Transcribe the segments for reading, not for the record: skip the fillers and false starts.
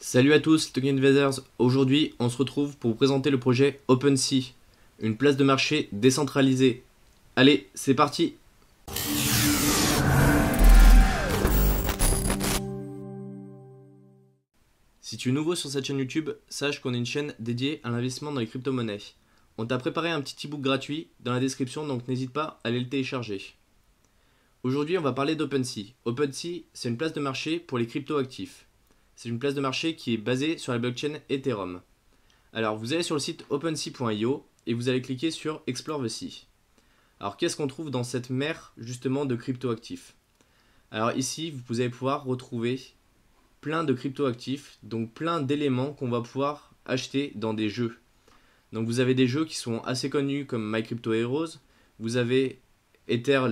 Salut à tous, Token Invaders. Aujourd'hui, on se retrouve pour vous présenter le projet OpenSea, une place de marché décentralisée. Allez, c'est parti. Si tu es nouveau sur cette chaîne YouTube, sache qu'on est une chaîne dédiée à l'investissement dans les crypto-monnaies. On t'a préparé un petit e-book gratuit dans la description, donc n'hésite pas à aller le télécharger. Aujourd'hui, on va parler d'OpenSea. OpenSea, c'est une place de marché pour les crypto-actifs. C'est une place de marché qui est basée sur la blockchain Ethereum. Alors, vous allez sur le site OpenSea.io et vous allez cliquer sur Explore the Sea. Alors, qu'est-ce qu'on trouve dans cette mer justement de crypto-actifs? Alors ici, vous allez pouvoir retrouver plein de crypto-actifs, donc plein d'éléments qu'on va pouvoir acheter dans des jeux. Donc vous avez des jeux qui sont assez connus comme My Crypto Heroes, vous avez Ether,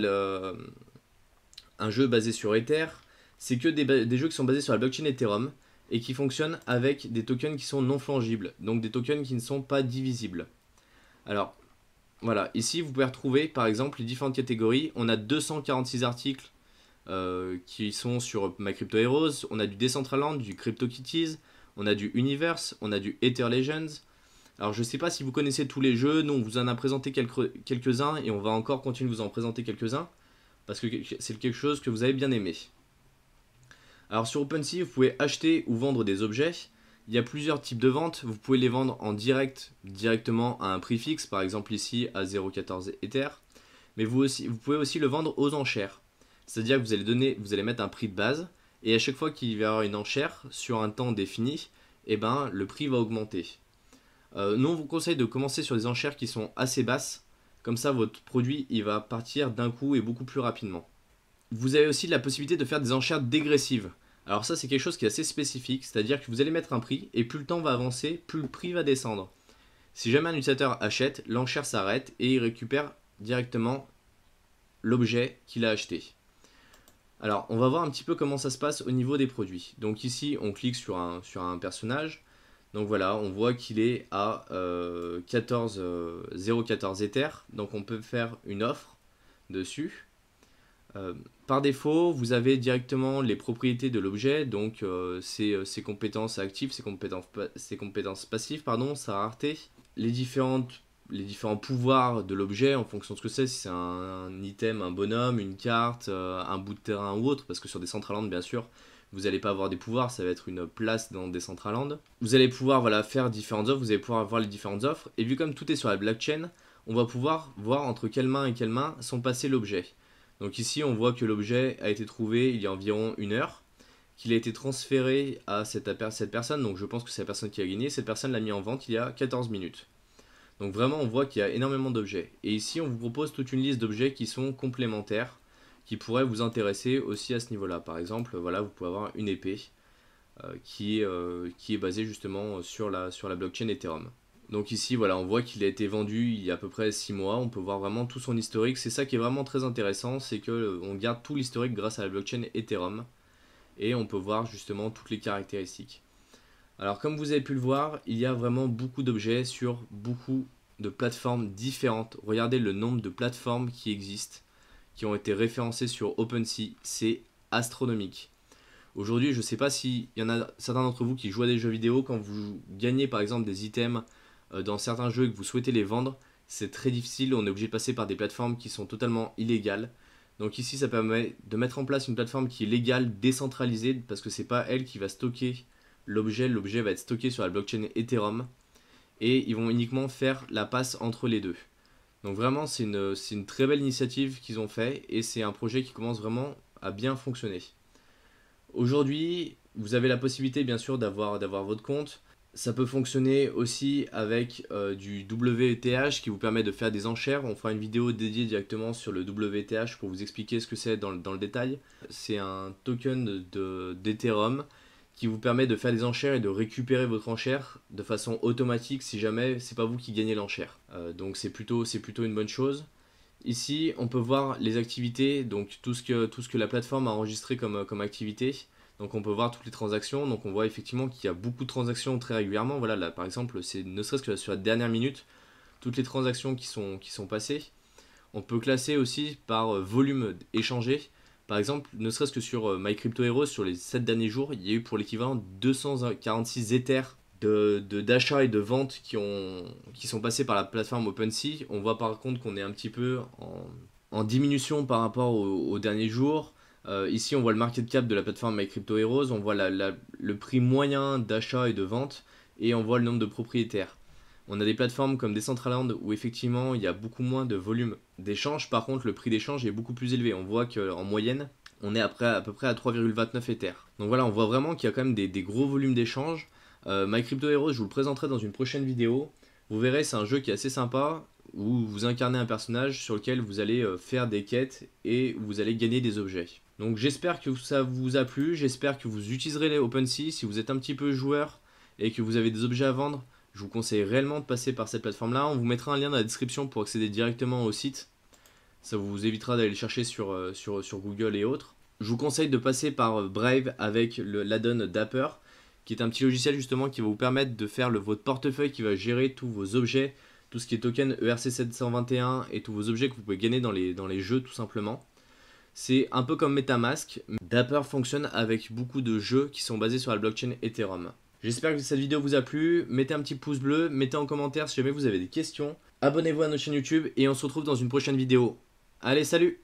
un jeu basé sur Ether. C'est que des jeux qui sont basés sur la blockchain Ethereum et qui fonctionnent avec des tokens qui sont non fongibles, donc des tokens qui ne sont pas divisibles. Alors voilà, ici vous pouvez retrouver par exemple les différentes catégories. On a 246 articles qui sont sur My Crypto Heroes, on a du Decentraland, du CryptoKitties, on a du Universe, on a du Ether Legends. Alors je sais pas si vous connaissez tous les jeux, nous on vous en a présenté quelques-uns et on va encore continuer de vous en présenter quelques-uns parce que c'est quelque chose que vous avez bien aimé. Alors sur OpenSea, vous pouvez acheter ou vendre des objets. Il y a plusieurs types de ventes. Vous pouvez les vendre en direct, directement à un prix fixe, par exemple ici à 0,14 Ether. Mais vous pouvez aussi le vendre aux enchères. C'est-à-dire que vous allez mettre un prix de base et à chaque fois qu'il va y avoir une enchère sur un temps défini, eh ben, le prix va augmenter. Nous on vous conseille de commencer sur des enchères qui sont assez basses. Comme ça votre produit il va partir d'un coup et beaucoup plus rapidement. Vous avez aussi la possibilité de faire des enchères dégressives. Alors ça c'est quelque chose qui est assez spécifique, c'est-à-dire que vous allez mettre un prix et plus le temps va avancer, plus le prix va descendre. Si jamais un utilisateur achète, l'enchère s'arrête et il récupère directement l'objet qu'il a acheté. Alors on va voir un petit peu comment ça se passe au niveau des produits. Donc ici on clique sur un personnage. Donc voilà, on voit qu'il est à 0,14 Ether. Donc on peut faire une offre dessus. Par défaut, vous avez directement les propriétés de l'objet, donc ses compétences actives, ses compétences passives, pardon, sa rareté, les différents pouvoirs de l'objet en fonction de ce que c'est, si c'est un item, un bonhomme, une carte, un bout de terrain ou autre, parce que sur des Decentraland, bien sûr, vous n'allez pas avoir des pouvoirs, ça va être une place dans Decentraland. Vous allez pouvoir voilà, faire différentes offres, vous allez pouvoir voir les différentes offres, et vu comme tout est sur la blockchain, on va pouvoir voir entre quelle main et quelle main sont passés l'objet. Donc ici on voit que l'objet a été trouvé il y a environ 1 heure, qu'il a été transféré à cette personne, donc je pense que c'est la personne qui a gagné, cette personne l'a mis en vente il y a 14 minutes. Donc vraiment on voit qu'il y a énormément d'objets. Et ici on vous propose toute une liste d'objets qui sont complémentaires, qui pourraient vous intéresser aussi à ce niveau-là. Par exemple, voilà, vous pouvez avoir une épée qui est basée justement sur la blockchain Ethereum. Donc ici, voilà, on voit qu'il a été vendu il y a à peu près 6 mois. On peut voir vraiment tout son historique. C'est ça qui est vraiment très intéressant, c'est qu'on garde tout l'historique grâce à la blockchain Ethereum. Et on peut voir justement toutes les caractéristiques. Alors comme vous avez pu le voir, il y a vraiment beaucoup d'objets sur beaucoup de plateformes différentes. Regardez le nombre de plateformes qui existent, qui ont été référencées sur OpenSea. C'est astronomique. Aujourd'hui, je ne sais pas s'il y en a certains d'entre vous qui jouent à des jeux vidéo, quand vous gagnez par exemple des items dans certains jeux et que vous souhaitez les vendre, c'est très difficile, on est obligé de passer par des plateformes qui sont totalement illégales. Donc ici ça permet de mettre en place une plateforme qui est légale, décentralisée, parce que c'est pas elle qui va stocker l'objet va être stocké sur la blockchain Ethereum, et ils vont uniquement faire la passe entre les deux. Donc vraiment c'est une très belle initiative qu'ils ont fait, et c'est un projet qui commence vraiment à bien fonctionner. Aujourd'hui, vous avez la possibilité bien sûr d'avoir votre compte. Ça peut fonctionner aussi avec du WETH qui vous permet de faire des enchères. On fera une vidéo dédiée directement sur le WETH pour vous expliquer ce que c'est dans le détail. C'est un token d'Ethereum qui vous permet de faire des enchères et de récupérer votre enchère de façon automatique si jamais c'est pas vous qui gagnez l'enchère. Donc c'est plutôt une bonne chose. Ici, on peut voir les activités, donc tout ce que la plateforme a enregistré comme activité. Donc on peut voir toutes les transactions, donc on voit effectivement qu'il y a beaucoup de transactions très régulièrement. Voilà, là par exemple, c'est ne serait-ce que sur la dernière minute, toutes les transactions qui sont passées. On peut classer aussi par volume échangé. Par exemple, ne serait-ce que sur MyCryptoHeroes, sur les 7 derniers jours, il y a eu pour l'équivalent de 246 Ethers d'achat et de vente qui sont passés par la plateforme OpenSea. On voit par contre qu'on est un petit peu en diminution par rapport aux derniers jours. Ici, on voit le market cap de la plateforme MyCryptoHeroes, on voit le prix moyen d'achat et de vente, et on voit le nombre de propriétaires. On a des plateformes comme Decentraland où effectivement il y a beaucoup moins de volume d'échange, par contre le prix d'échange est beaucoup plus élevé. On voit qu'en moyenne, on est à peu près à 3,29 Ethers. Donc voilà, on voit vraiment qu'il y a quand même des gros volumes d'échange. MyCryptoHeroes, je vous le présenterai dans une prochaine vidéo. Vous verrez, c'est un jeu qui est assez sympa, où vous incarnez un personnage sur lequel vous allez faire des quêtes et où vous allez gagner des objets. Donc j'espère que ça vous a plu, j'espère que vous utiliserez les OpenSea. Si vous êtes un petit peu joueur et que vous avez des objets à vendre, je vous conseille réellement de passer par cette plateforme-là. On vous mettra un lien dans la description pour accéder directement au site. Ça vous évitera d'aller le chercher sur Google et autres. Je vous conseille de passer par Brave avec l'add-on Dapper, qui est un petit logiciel justement qui va vous permettre de faire votre portefeuille, qui va gérer tous vos objets, tout ce qui est token ERC721 et tous vos objets que vous pouvez gagner dans les jeux tout simplement. C'est un peu comme MetaMask. Dapper fonctionne avec beaucoup de jeux qui sont basés sur la blockchain Ethereum. J'espère que cette vidéo vous a plu. Mettez un petit pouce bleu, mettez en commentaire si jamais vous avez des questions. Abonnez-vous à notre chaîne YouTube et on se retrouve dans une prochaine vidéo. Allez, salut!